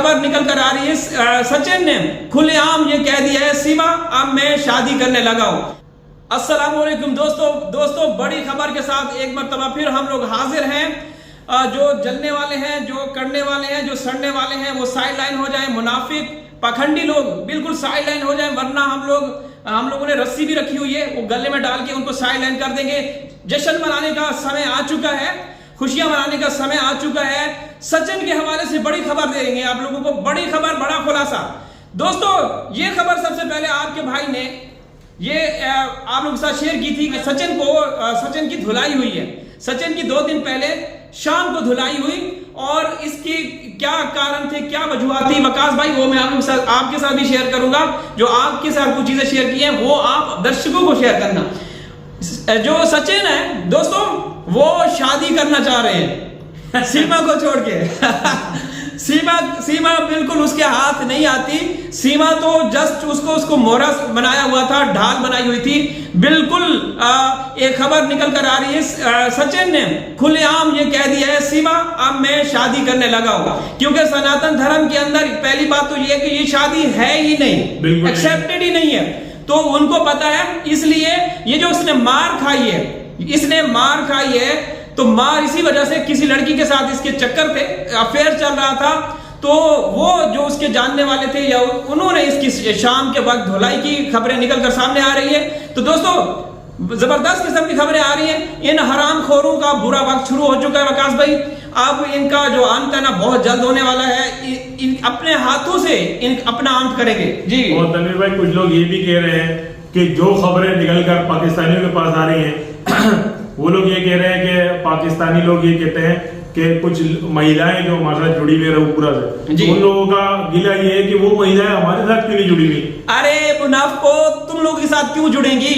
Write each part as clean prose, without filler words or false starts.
खबर निकल कर आ रही है, सचिन ने खुलेआम ये कह दिया है, सीमा अब मैं शादी करने लगा हूं। अस्सलाम वालेकुम दोस्तों, बड़ी खबर के साथ एक मर्तबा फिर हम लोग हाजिर हैं। जो जलने वाले हैं, जो करने वाले हैं, जो सड़ने वाले हैं, वो साइड लाइन हो जाए। मुनाफिक पखंडी लोग बिल्कुल साइड लाइन हो जाए, वरना हम लोगों ने रस्सी भी रखी हुई है, वो गले में डाल के उनको साइड लाइन कर देंगे। जश्न मनाने का समय आ चुका है, खुशियां मनाने का समय आ चुका है। सचिन के हवाले से बड़ी खबर देंगे आप लोगों को, बड़ी खबर, बड़ा खुलासा। दोस्तों, ये खबर सबसे पहले आपके भाई ने ये आप लोगों के साथ शेयर की थी कि सचिन की धुलाई हुई है। सचिन की 2 दिन पहले शाम को धुलाई हुई, और इसके क्या कारण थे, क्या वजूहत थी, वकास भाई, वो मैं आपके साथ भी शेयर करूंगा। जो आपके साथ कुछ चीजें शेयर की हैं, वो आप दर्शकों को शेयर करना। जो सचिन है दोस्तों, वो शादी करना चाह रहे हैं सीमा को छोड़ के। सीमा बिल्कुल उसके हाथ नहीं आती। सीमा तो जस्ट उसको मोहरा बनाया हुआ था, ढाल बनाई हुई थी। बिल्कुल एक खबर निकल कर आ रही है, सचिन ने खुलेआम ये कह दिया है, सीमा अब मैं शादी करने लगा हूं। क्योंकि सनातन धर्म के अंदर पहली बात तो ये कि ये शादी है ही नहीं, एक्सेप्टेड ही नहीं है। तो उनको पता है, इसलिए ये जो उसने मार खाई है, तो मार इसी वजह से, किसी लड़की के साथ इसके चक्कर थे, अफेयर चल रहा था। तो वो जो उसके जानने वाले थे, या उन्होंने इसकी शाम के वक्त धुलाई की खबरें निकल कर सामने आ रही है। तो दोस्तों, जबरदस्त किस्म की खबरें आ रही हैं। इन हरामखोरों का बुरा वक्त शुरू हो चुका है वकास भाई। अब इनका जो अंत है ना, बहुत जल्द होने वाला है। अपने हाथों से अपना अंत करेंगे जी। और तनवीर भाई, कुछ लोग ये भी कह रहे हैं कि जो खबरें निकल कर पाकिस्तानियों के पास आ रही हैं वो लोग ये कह रहे हैं कि पाकिस्तानी लोग ये कहते हैं कि कुछ महिलाएं जो हमारे साथ जुड़ी हुई रऊपुरा से, तो उन लोगों का गिला ये है कि वो महिलाएं हमारे साथ क्यों नहीं जुड़ी हुई। अरे मुनाफिको, तुम लोगों के साथ क्यों जुड़ेंगी?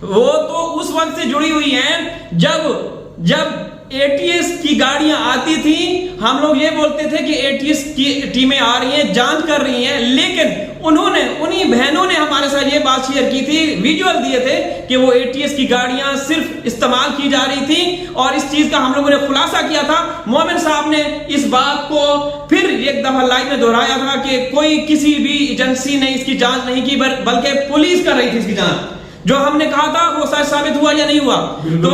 वो तो उस वक्त से जुड़ी हुई हैं जब एटीएस की गाड़ियां आती थी। हम लोग ये बोलते थे कि एटीएस की टीमें आ रही हैं, जांच कर रही हैं, लेकिन उन्हीं बहनों ने हमारे साथ ये बात शेयर की थी, विजुअल दिए थे कि वो एटीएस की गाड़ियां सिर्फ इस्तेमाल की जा रही थी। और इस चीज का हम लोगों ने खुलासा किया था। मोमिन साहब ने इस बात को फिर एक दफा लाइव में दोहराया था कि कोई किसी भी एजेंसी ने इसकी जांच नहीं की, बल्कि पुलिस कर रही थी इसकी जांच। जो हमने कहा था वो सच साबित हुआ या नहीं हुआ? तो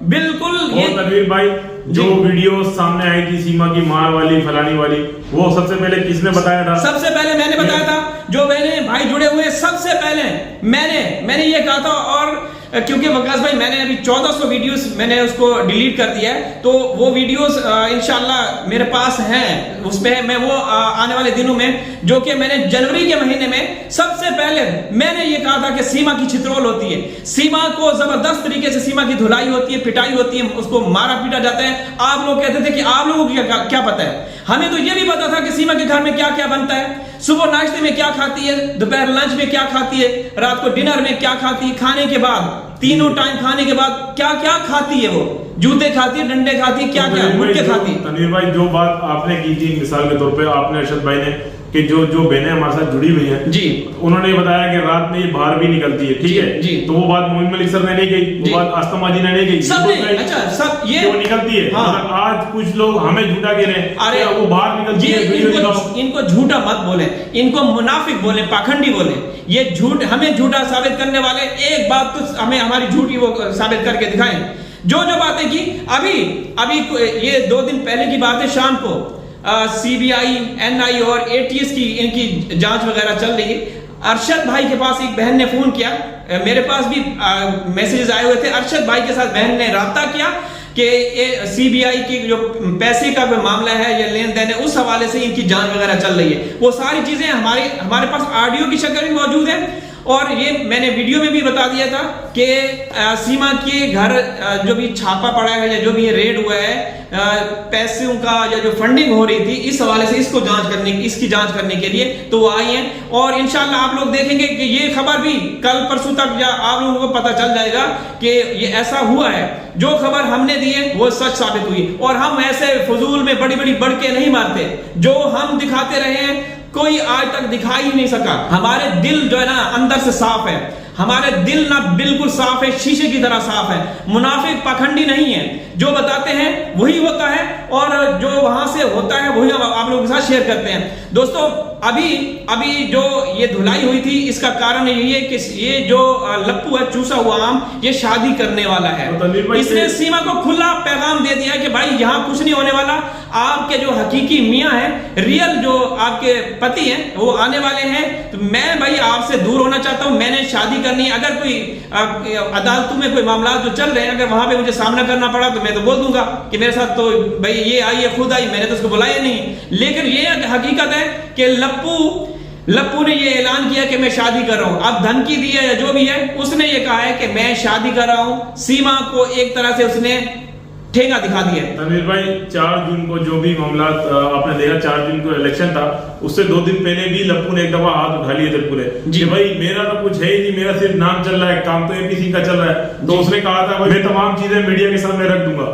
बिल्कुल ये तनवीर भाई, जो वीडियो सामने आई थी सीमा की मार वाली, फलानी वाली, वो सबसे पहले किसने बताया था? सबसे पहले मैंने बताया था। जो मैंने भाई जुड़े हुए, सबसे पहले मैंने ये कहा था। और क्योंकि वकास भाई, मैंने अभी 1400 वीडियोस मैंने उसको डिलीट कर दिया है, तो वो वीडियोस इंशाल्लाह मेरे पास हैं। उसमें मैं वो आने वाले दिनों में, जो कि मैंने जनवरी के महीने में सबसे पहले मैंने ये कहा था कि सीमा की छित्रौल होती है। सीमा को जबरदस्त तरीके से सीमा की धुलाई होती है, पिटाई होती है, उसको मारा पीटा जाता है। आप लोग कहते थे कि आप लोगों को क्या पता है? हमें तो ये भी पता था कि सीमा के घर में क्या क्या बनता है। सुबह नाश्ते में क्या खाती है, दोपहर लंच में क्या खाती है, रात को डिनर में क्या खाती है, खाने के बाद, तीनों टाइम खाने के बाद क्या क्या खाती है। वो जूते खाती है, डंडे खाती है, क्या क्या गुटके खाती है। तनवीर भाई, जो बात आपने की थी मिसाल के तौर पे, आपने अरशद भाई ने कि जो बहनें हमारे साथ जुड़ी हुई हैं जी, उन्होंने बताया कि रात में ये बाहर भी निकलती है, ठीक है जी। तो वो बात मोइन मलिक सर ने नहीं कही, वो बात आस्तमा जी ने नहीं कही, सब ये वो निकलती है। हाँ। आज कुछ लोग हमें झूठा कह रहे हैं, अरे वो बाहर निकलती है। इनको झूठा मत बोले, इनको मुनाफिक बोले, पाखंडी बोले। ये झूठ, हमें झूठा साबित करने वाले एक बात तो हमें हमारी झूठी वो साबित करके दिखाएं। जो बातें की अभी ये 2 दिन पहले की बात है, शाम को सीबीआई, एनआई और एटीएस की इनकी जांच वगैरह चल रही है। अरशद भाई के पास एक बहन ने फोन किया, मेरे पास भी मैसेजेस आए हुए थे। अरशद भाई के साथ बहन ने राब्ता किया कि सीबीआई की जो पैसे का मामला है या लेन देन है, उस हवाले से इनकी जांच वगैरह चल रही है। वो सारी चीजें हमारे पास ऑडियो की शक्ल में मौजूद है। और ये मैंने वीडियो में भी बता दिया था कि सीमा के घर जो भी छापा पड़ा है या जो भी ये रेड हुआ है, पैसों का या जो फंडिंग हो रही थी, इस हवाले से इसकी जांच करने के लिए तो वो आई हैं। और इंशाल्लाह आप लोग देखेंगे कि ये खबर भी कल परसों तक या आप लोगों को पता चल जाएगा कि ये ऐसा हुआ है। जो खबर हमने दी है वो सच साबित हुई। और हम ऐसे फजूल में बड़ी बड़ी बड़के नहीं मारते। जो हम दिखाते रहे हैं, कोई आज तक दिखा ही नहीं सका। हमारे दिल जो है ना, अंदर से साफ है। हमारे दिल ना बिल्कुल साफ है, शीशे की तरह साफ है, मुनाफिक पाखंडी नहीं है, जो बताते हैं वही होता है और जो वहां से होता है वही हम आप लोगों के साथ शेयर करते हैं। दोस्तों अभी जो ये धुलाई हुई थी इसका कारण यही है कि ये जो लप्पू है, चूसा हुआ आम, ये शादी करने वाला है। इसने सीमा को खुला पैगाम दे दिया कि भाई यहाँ कुछ नहीं होने वाला, आपके जो हकीकी मियाँ हैं, रियल जो आपके पति हैं वो आने वाले हैं, तो मैं भाई आपसे दूर होना चाहता हूं, मैंने शादी करनी। अगर कोई अदालतों में कोई मामला जो चल रहे हैं, अगर वहां पे मुझे सामना करना पड़ा तो मैं तो बोल दूंगा कि मेरे साथ तो भाई ये आई है, खुद आई, मैंने तो उसको बुलाया नहीं। लेकिन ये हकीकत है कि लप्पू ने ये ऐलान किया कि मैं शादी कर रहा हूं। अब धमकी दी है या जो भी है, उसने ये कहा है कि मैं शादी कर रहा हूं। सीमा को एक तरह से उसने ठेका दिखा दिया। तनवीर भाई 4 जून को जो भी मामला आपने देखा, 4 जून को इलेक्शन था, उससे 2 दिन पहले भी लप्पू ने एक दफा हाथ उठा लिए थे पूरे कि भाई मेरा तो कुछ है ही नहीं, मेरा सिर्फ नाम चल रहा है, काम तो एपीसी का चल रहा है। तो उसने कहा था भाई मैं तमाम चीजें मीडिया के सामने रख दूंगा।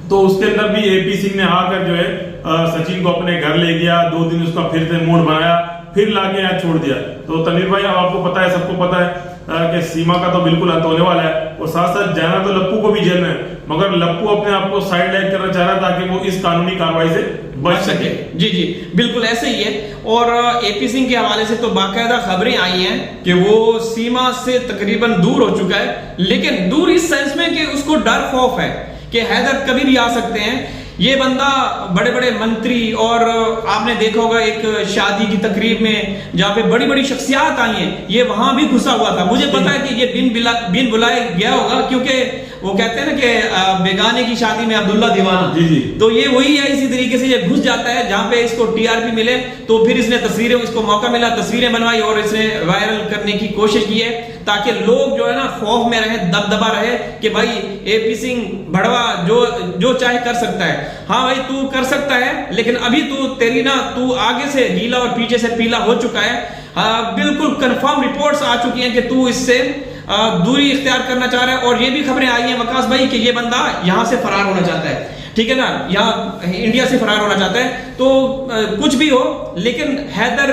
तो उसके अंदर भी एपी सिंह ने आकर जो है सचिन को अपने घर ले गया, 2 दिन उसका फिर से मूड बनाया, फिर लाके यहाँ छोड़ दिया। तो तनवीर भाई अब आपको पता है, सबको पता है कि सीमा का तो बिल्कुल अंत होने वाला है, और साथ साथ जाना तो लप्पू को भी जेल में, मगर लप्पू अपने आप को साइड लाइन करना चाह रहा था ताकि वो इस कानूनी कार्रवाई से बच सके। जी बिल्कुल ऐसे ही है। और एपी सिंह के हवाले से तो बाकायदा खबरें आई हैं कि वो सीमा से तकरीबन दूर हो चुका है, लेकिन दूर इस सेंस में कि उसको डर खौफ है कि हैदर कभी भी आ सकते हैं। ये बंदा बड़े बड़े मंत्री, और आपने देखा होगा एक शादी की तकरीब में जहां पे बड़ी बड़ी शख्सियात आई हैं, ये वहां भी घुसा हुआ था। मुझे पता है कि ये बिन बुलाए गया होगा, क्योंकि वो कहते हैं ना कि बेगाने की शादी में अब्दुल्ला दीवाना। जी। तो ये वही है, इसी तरीके से ये घुस जाता है जहां पे इसको टीआरपी मिले, तो फिर इसने तस्वीरें, इसको मौका मिला, तस्वीरें बनवाई और इसने वायरल करने की कोशिश की है, ताकि लोग जो है ना खौफ में रहे, दबदबा रहे कि भाई एपी सिंह भड़वा जो चाहे कर सकता है। हाँ भाई तू कर सकता है, लेकिन अभी तू आगे से गीला और पीछे से पीला हो चुका है। बिल्कुल कंफर्म रिपोर्ट्स आ चुकी हैं कि तू इससे दूरी इख्तियार करना चाह रहा है। और ये भी खबरें आई हैं वकास भाई कि ये बंदा यहां से फरार होना चाहता है, ठीक है ना, यहाँ इंडिया से फरार होना चाहता है। तो कुछ भी हो, लेकिन हैदर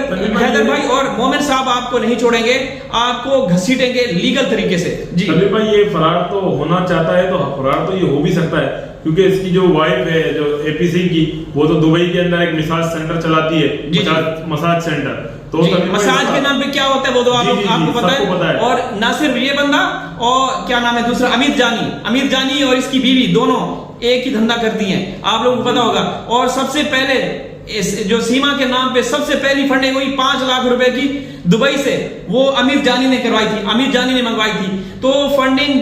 भाई और मोमिन साहब आपको नहीं छोड़ेंगे, आपको घसीटेंगे लीगल तरीके से। जी भाई ये फरार तो होना चाहता है, तो फरार तो ये हो भी सकता है, क्योंकि इसकी जो वाइफ है जो एपी सिंह की, वो तो दुबई के अंदर एक मसाज सेंटर चलाती है, मसाज सेंटर। तो मसाज के नाम पे क्या होता है वो तो आपको पता है। और ना सिर्फ ये बंदा, और क्या नाम है दूसरा, अमीर जानी और इसकी बीवी दोनों एक ही धंधा करती हैं, आप लोगों को पता होगा। और सबसे पहले जो सीमा के नाम पे सबसे पहली फंडिंग हुई 5 लाख रुपए की दुबई से, वो अमीर जानी ने करवाई थी, अमीर जानी ने मंगवाई थी। तो फंडिंग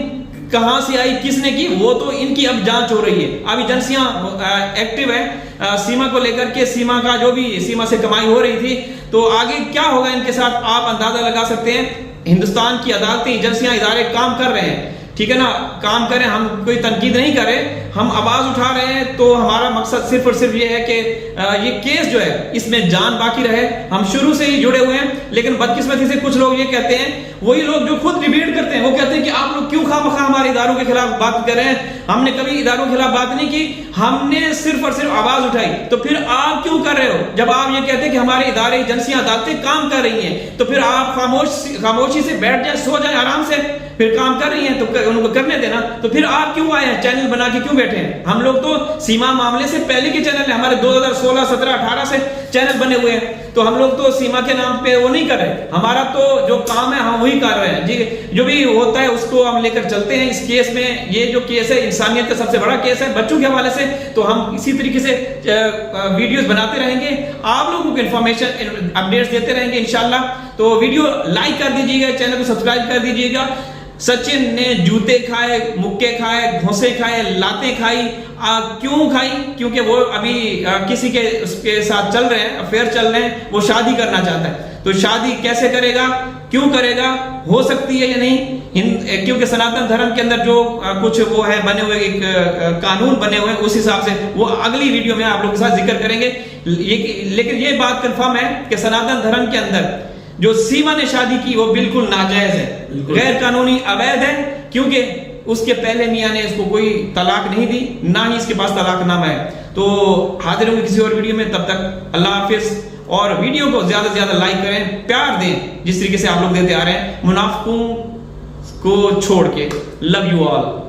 कहां से आई, किसने की, वो तो इनकी अब जांच हो रही है। अब एजेंसियां एक्टिव है सीमा को लेकर के, सीमा का जो भी सीमा से कमाई हो रही थी, तो आगे क्या होगा इनके साथ आप अंदाजा लगा सकते हैं। हिंदुस्तान की अदालतें, एजेंसियां, इदारे काम कर रहे हैं, ठीक है ना, काम करें, हम कोई तनकीद नहीं करें, हम आवाज उठा रहे हैं। तो हमारा मकसद सिर्फ और सिर्फ ये है कि ये केस जो है इसमें जान बाकी रहे। हम शुरू से ही जुड़े हुए हैं, लेकिन बदकिस्मती से कुछ लोग ये कहते हैं, वही लोग जो खुद डिबेट करते हैं, वो कहते हैं कि आप लोग क्यों खामखा हमारे इदारों के खिलाफ बात कर रहे हैं। हमने कभी इदारों के खिलाफ बात नहीं की, हमने सिर्फ और सिर्फ आवाज उठाई। तो फिर आप क्यों कर रहे हो? जब आप ये कहते हैं कि हमारे इदारे, एजेंसियां, अदालतें काम कर रही हैं, तो फिर आप खामोशी से बैठ जाए, सो जाए आराम से, फिर काम कर रही हैं तो उनको करने देना। तो फिर आप क्यों आए हैं, चैनल बना के क्यों बैठे हैं? हम लोग तो सीमा मामले से पहले के चैनल है, हमारे 2016, 17, 18 से चैनल बने हुए हैं। तो हम लोग तो सीमा के नाम पे वो नहीं कर रहे, हमारा तो जो काम है हम वही कर रहे हैं जी। जो भी होता है उसको हम लेकर चलते हैं। इस केस में, ये जो केस है इंसानियत का सबसे बड़ा केस है बच्चों के हवाले से, तो हम इसी तरीके से वीडियोस बनाते रहेंगे, आप लोगों को इन्फॉर्मेशन अपडेट्स देते रहेंगे इंशाल्लाह। तो वीडियो लाइक कर दीजिएगा, चैनल को सब्सक्राइब कर दीजिएगा। सचिन ने जूते खाए, मुक्के खाए, घोंसे खाए, लातें खाई, क्यों खाई? क्योंकि वो अभी किसी के उसके साथ चल रहे हैं, अफेयर चल रहे हैं, वो शादी करना चाहता है। तो शादी कैसे करेगा, क्यों करेगा, हो सकती है या नहीं, क्योंकि सनातन धर्म के अंदर जो कुछ वो है बने हुए, एक कानून बने हुए, उस हिसाब से वो अगली वीडियो में आप लोगों के साथ जिक्र करेंगे। लेकिन ये बात कंफर्म है कि सनातन धर्म के अंदर जो सीमा ने शादी की वो बिल्कुल नाजायज है, गैर कानूनी, अवैध है, क्योंकि उसके पहले मियां ने इसको कोई तलाक नहीं दी, ना ही इसके पास तलाकनामा है। तो हाजिर होंगे किसी और वीडियो में, तब तक अल्लाह हाफिज। और वीडियो को ज्यादा से ज्यादा लाइक करें, प्यार दें जिस तरीके से आप लोग देते आ रहे हैं, मुनाफिकों को छोड़ के। Love you all.